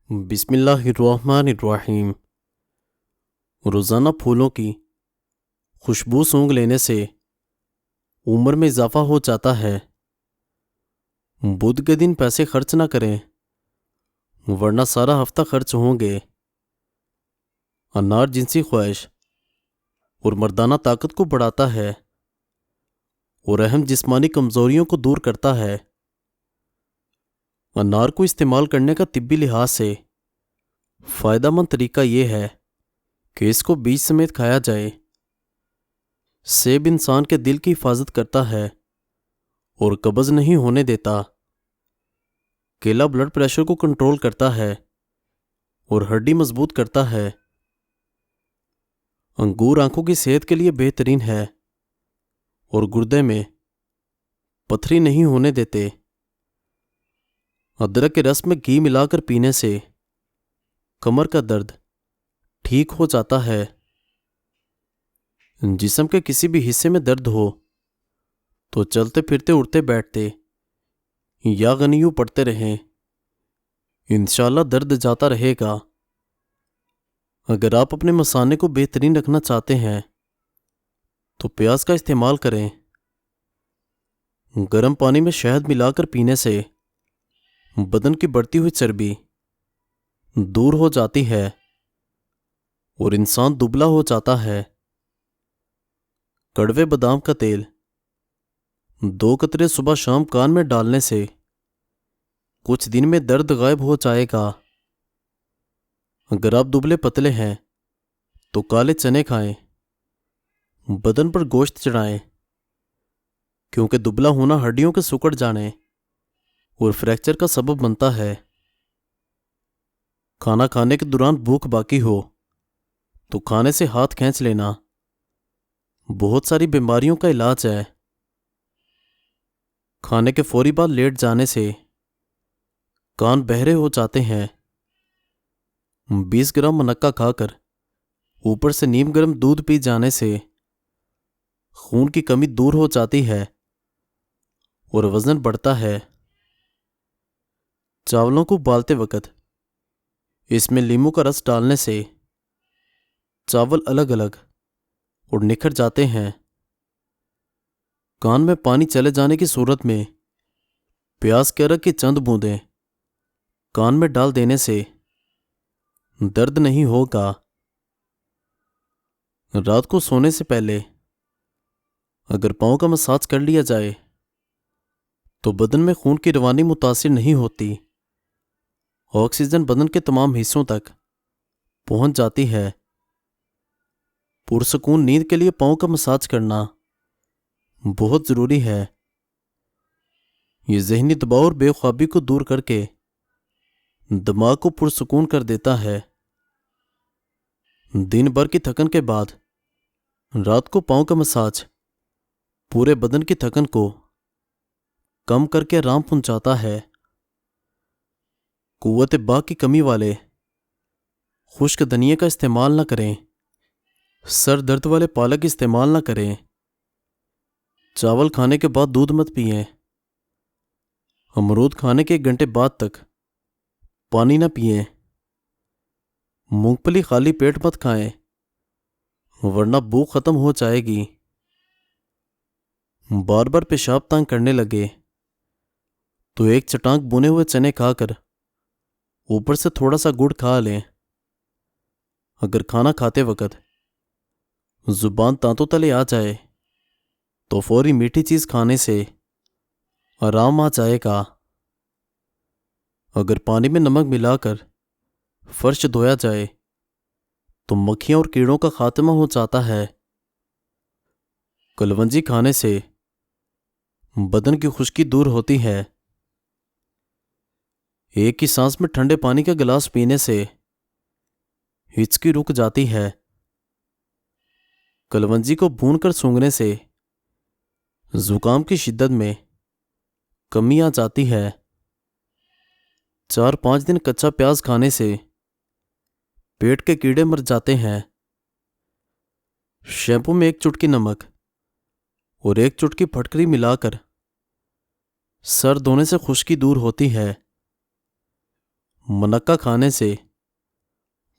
بسم اللہ الرحمن الرحیم۔ روزانہ پھولوں کی خوشبو سونگھ لینے سے عمر میں اضافہ ہو جاتا ہے۔ بدھ کے دن پیسے خرچ نہ کریں ورنہ سارا ہفتہ خرچ ہوں گے۔ انار جنسی خواہش اور مردانہ طاقت کو بڑھاتا ہے اور اہم جسمانی کمزوریوں کو دور کرتا ہے۔ انار کو استعمال کرنے کا طبی لحاظ سے فائدہ مند طریقہ یہ ہے کہ اس کو بیج سمیت کھایا جائے۔ سیب انسان کے دل کی حفاظت کرتا ہے اور قبض نہیں ہونے دیتا۔ کیلا بلڈ پریشر کو کنٹرول کرتا ہے اور ہڈی مضبوط کرتا ہے۔ انگور آنکھوں کی صحت کے لیے بہترین ہے اور گردے میں پتھری نہیں ہونے دیتے۔ ادرک کے رس میں گھی ملا کر پینے سے کمر کا درد ٹھیک ہو جاتا ہے۔ جسم کے کسی بھی حصے میں درد ہو تو چلتے پھرتے اٹھتے بیٹھتے یا غنیوں پڑھتے رہیں، انشاءاللہ درد جاتا رہے گا۔ اگر آپ اپنے مثانے کو بہترین رکھنا چاہتے ہیں تو پیاز کا استعمال کریں۔ گرم پانی میں شہد ملا کر پینے سے بدن کی بڑھتی ہوئی چربی دور ہو جاتی ہے اور انسان دبلا ہو جاتا ہے۔ کڑوے بادام کا تیل 2 قطرے صبح شام کان میں ڈالنے سے کچھ دن میں درد غائب ہو جائے گا۔ اگر آپ دبلے پتلے ہیں تو کالے چنے کھائیں، بدن پر گوشت چڑھائیں، کیونکہ دبلا ہونا ہڈیوں کے سکڑ جانے اور فریکچر کا سبب بنتا ہے۔ کھانا کھانے کے دوران بھوک باقی ہو تو کھانے سے ہاتھ کھینچ لینا بہت ساری بیماریوں کا علاج ہے۔ کھانے کے فوری بعد لیٹ جانے سے کان بہرے ہو جاتے ہیں۔ 20 گرام منقع کھا کر اوپر سے نیم گرم دودھ پی جانے سے خون کی کمی دور ہو جاتی ہے اور وزن بڑھتا ہے۔ چاولوں کو ابالتے وقت اس میں لیموں کا رس ڈالنے سے چاول الگ الگ اور نکھر جاتے ہیں۔ کان میں پانی چلے جانے کی صورت میں پیاز کے ارک کی چند بوندیں کان میں ڈال دینے سے درد نہیں ہوگا۔ رات کو سونے سے پہلے اگر پاؤں کا مساج کر لیا جائے تو بدن میں خون کی روانی متاثر نہیں ہوتی، آکسیجن بدن کے تمام حصوں تک پہنچ جاتی ہے۔ پرسکون نیند کے لیے پاؤں کا مساج کرنا بہت ضروری ہے۔ یہ ذہنی دباؤ اور بے خوابی کو دور کر کے دماغ کو پرسکون کر دیتا ہے۔ دن بھر کی تھکن کے بعد رات کو پاؤں کا مساج پورے بدن کی تھکن کو کم کر کے آرام پہنچاتا ہے۔ قوت باہ کی کمی والے خشک دھنیے کا استعمال نہ کریں۔ سر درد والے پالک استعمال نہ کریں۔ چاول کھانے کے بعد دودھ مت پئیں۔ امرود کھانے کے 1 گھنٹے بعد تک پانی نہ پئیں۔ مونگ پھلی خالی پیٹ مت کھائیں ورنہ بھوک ختم ہو جائے گی۔ بار بار پیشاب تنگ کرنے لگے تو 1 چٹانک بنے ہوئے چنے کھا کر اوپر سے تھوڑا سا گڑ کھا لیں۔ اگر کھانا کھاتے وقت زبان دانتوں تلے آ جائے تو فوری میٹھی چیز کھانے سے آرام آ جائے گا۔ اگر پانی میں نمک ملا کر فرش دھویا جائے تو مکھیاں اور کیڑوں کا خاتمہ ہو جاتا ہے۔ کلونجی کھانے سے بدن کی خشکی دور ہوتی ہے۔ ایک ہی سانس میں ٹھنڈے پانی کا گلاس پینے سے ہچکی رک جاتی ہے۔ کلونجی کو بھون کر سونگھنے سے زکام کی شدت میں کمی آ جاتی ہے۔ 4-5 دن کچا پیاز کھانے سے پیٹ کے کیڑے مر جاتے ہیں۔ شیمپو میں 1 چٹکی نمک اور 1 چٹکی پھٹکری ملا کر سر دھونے سے خشکی دور ہوتی ہے۔ منقع کھانے سے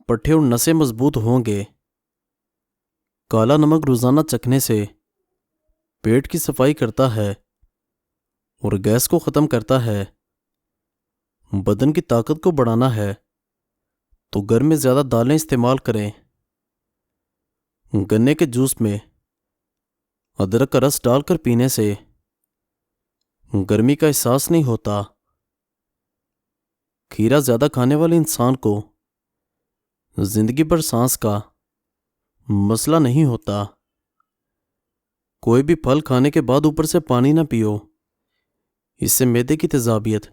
پٹھے اور نسیں مضبوط ہوں گے۔ کالا نمک روزانہ چکھنے سے پیٹ کی صفائی کرتا ہے اور گیس کو ختم کرتا ہے۔ بدن کی طاقت کو بڑھانا ہے تو گرم میں زیادہ دالیں استعمال کریں۔ گنے کے جوس میں ادرک کا رس ڈال کر پینے سے گرمی کا احساس نہیں ہوتا۔ کھیرا زیادہ کھانے والے انسان کو زندگی بھر سانس کا مسئلہ نہیں ہوتا۔ کوئی بھی پھل کھانے کے بعد اوپر سے پانی نہ پیو، اس سے معدے کی تیزابیت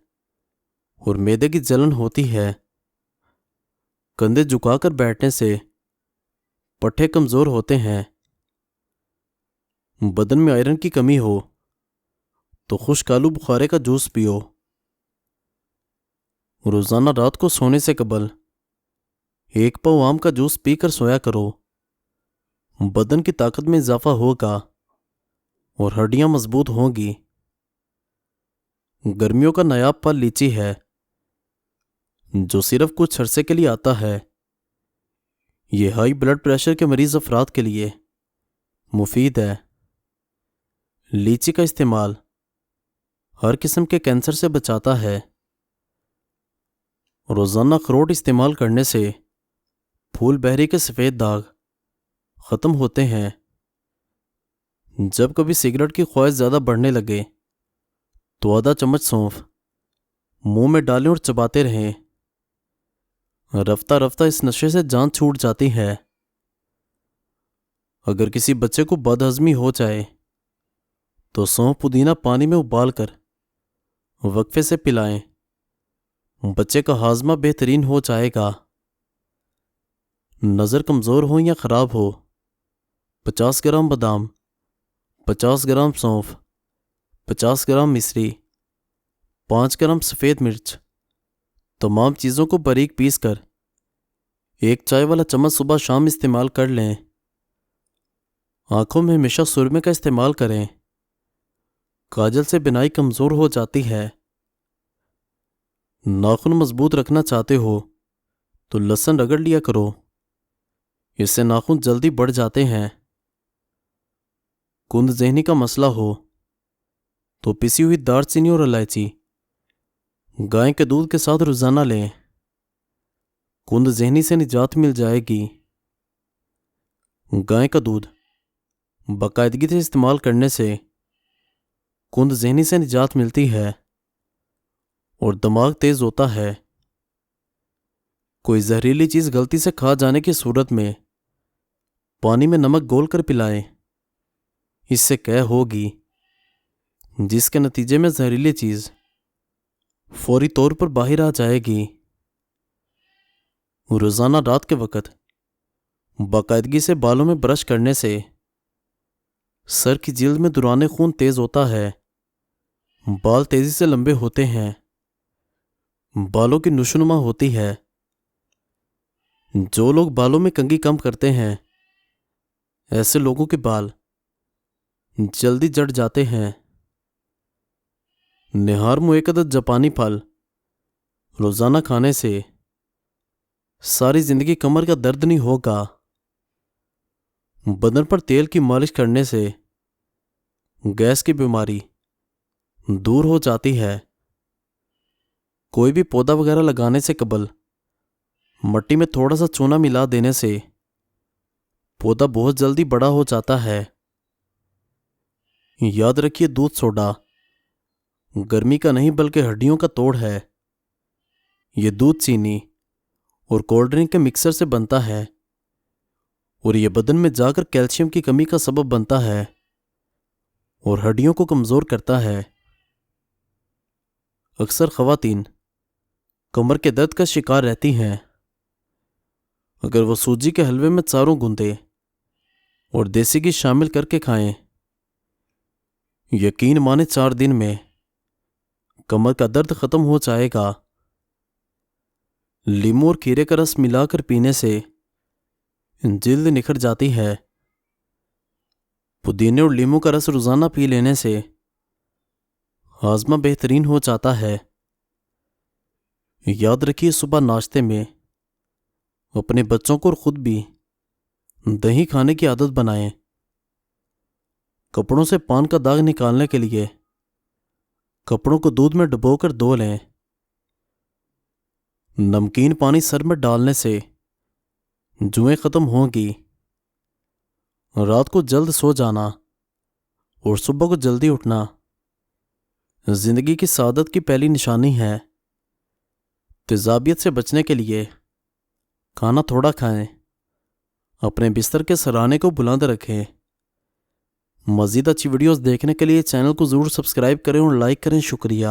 اور معدے کی جلن ہوتی ہے۔ کندھے جھکا کر بیٹھنے سے پٹھے کمزور ہوتے ہیں۔ بدن میں آئرن کی کمی ہو تو خشک آلو بخارے کا جوس پیو۔ روزانہ رات کو سونے سے قبل 1 پاؤ آم کا جوس پی کر سویا کرو۔ بدن کی طاقت میں اضافہ ہوگا اور ہڈیاں مضبوط ہوں گی۔ گرمیوں کا نایاب پھل لیچی ہے جو صرف کچھ عرصے کے لیے آتا ہے۔ یہ ہائی بلڈ پریشر کے مریض افراد کے لیے مفید ہے۔ لیچی کا استعمال ہر قسم کے کینسر سے بچاتا ہے۔ روزانہ اخروٹ استعمال کرنے سے پھول بہری کے سفید داغ ختم ہوتے ہیں۔ جب کبھی سگریٹ کی خواہش زیادہ بڑھنے لگے تو آدھا چمچ سونف منہ میں ڈالیں اور چباتے رہیں۔ رفتہ رفتہ اس نشے سے جان چھوٹ جاتی ہے۔ اگر کسی بچے کو بد ہضمی ہو جائے تو سونف پودینہ پانی میں ابال کر وقفے سے پلائیں، بچے کا ہاضمہ بہترین ہو جائے گا۔ نظر کمزور ہو یا خراب ہو، 50 گرام بادام، 50 گرام سونف، 50 گرام مصری، 5 گرام سفید مرچ، تمام چیزوں کو باریک پیس کر 1 چائے والا چمچ صبح شام استعمال کر لیں۔ آنکھوں میں ہمیشہ سرمے کا استعمال کریں۔ کاجل سے بینائی کمزور ہو جاتی ہے۔ ناخن مضبوط رکھنا چاہتے ہو تو لہسن رگڑ لیا کرو، اس سے ناخن جلدی بڑھ جاتے ہیں۔ کند ذہنی کا مسئلہ ہو تو پسی ہوئی دار چینی اور الائچی گائے کے دودھ کے ساتھ روزانہ لیں، کند ذہنی سے نجات مل جائے گی۔ گائے کا دودھ باقاعدگی سے استعمال کرنے سے کند ذہنی سے نجات ملتی ہے اور دماغ تیز ہوتا ہے۔ کوئی زہریلی چیز غلطی سے کھا جانے کی صورت میں پانی میں نمک گھول کر پلائیں، اس سے قے ہوگی، جس کے نتیجے میں زہریلی چیز فوری طور پر باہر آ جائے گی۔ روزانہ رات کے وقت باقاعدگی سے بالوں میں برش کرنے سے سر کی جلد میں دوران خون تیز ہوتا ہے، بال تیزی سے لمبے ہوتے ہیں، بالوں کی نشوونما ہوتی ہے۔ جو لوگ بالوں میں کنگھی کم کرتے ہیں ایسے لوگوں کے بال جلدی جڑ جاتے ہیں۔ نہار منہ 1 عدد جاپانی پھل روزانہ کھانے سے ساری زندگی کمر کا درد نہیں ہوگا۔ بدن پر تیل کی مالش کرنے سے گیس کی بیماری دور ہو جاتی ہے۔ کوئی بھی پودا وغیرہ لگانے سے قبل مٹی میں تھوڑا سا چونا ملا دینے سے پودا بہت جلدی بڑا ہو جاتا ہے۔ یاد رکھیے دودھ سوڈا گرمی کا نہیں بلکہ ہڈیوں کا توڑ ہے۔ یہ دودھ چینی اور کولڈ ڈرنک کے مکسر سے بنتا ہے اور یہ بدن میں جا کر کیلشیم کی کمی کا سبب بنتا ہے اور ہڈیوں کو کمزور کرتا ہے۔ اکثر خواتین کمر کے درد کا شکار رہتی ہیں۔ اگر وہ سوجی کے حلوے میں چاروں گوندے اور دیسی گھی شامل کر کے کھائیں، یقین مانے 4 دن میں کمر کا درد ختم ہو جائے گا۔ لیموں اور کھیرے کا رس ملا کر پینے سے جلد نکھر جاتی ہے۔ پودینے اور لیموں کا رس روزانہ پی لینے سے ہاضمہ بہترین ہو جاتا ہے۔ یاد رکھیے صبح ناشتے میں اپنے بچوں کو اور خود بھی دہی کھانے کی عادت بنائیں۔ کپڑوں سے پان کا داغ نکالنے کے لیے کپڑوں کو دودھ میں ڈبو کر دھو لیں۔ نمکین پانی سر میں ڈالنے سے جوئیں ختم ہوں گی۔ رات کو جلد سو جانا اور صبح کو جلدی اٹھنا زندگی کی سعادت کی پہلی نشانی ہے۔ تیزابیت سے بچنے کے لیے کھانا تھوڑا کھائیں۔ اپنے بستر کے سرانے کو بلند رکھیں۔ مزید اچھی ویڈیوز دیکھنے کے لیے چینل کو ضرور سبسکرائب کریں اور لائک کریں۔ شکریہ۔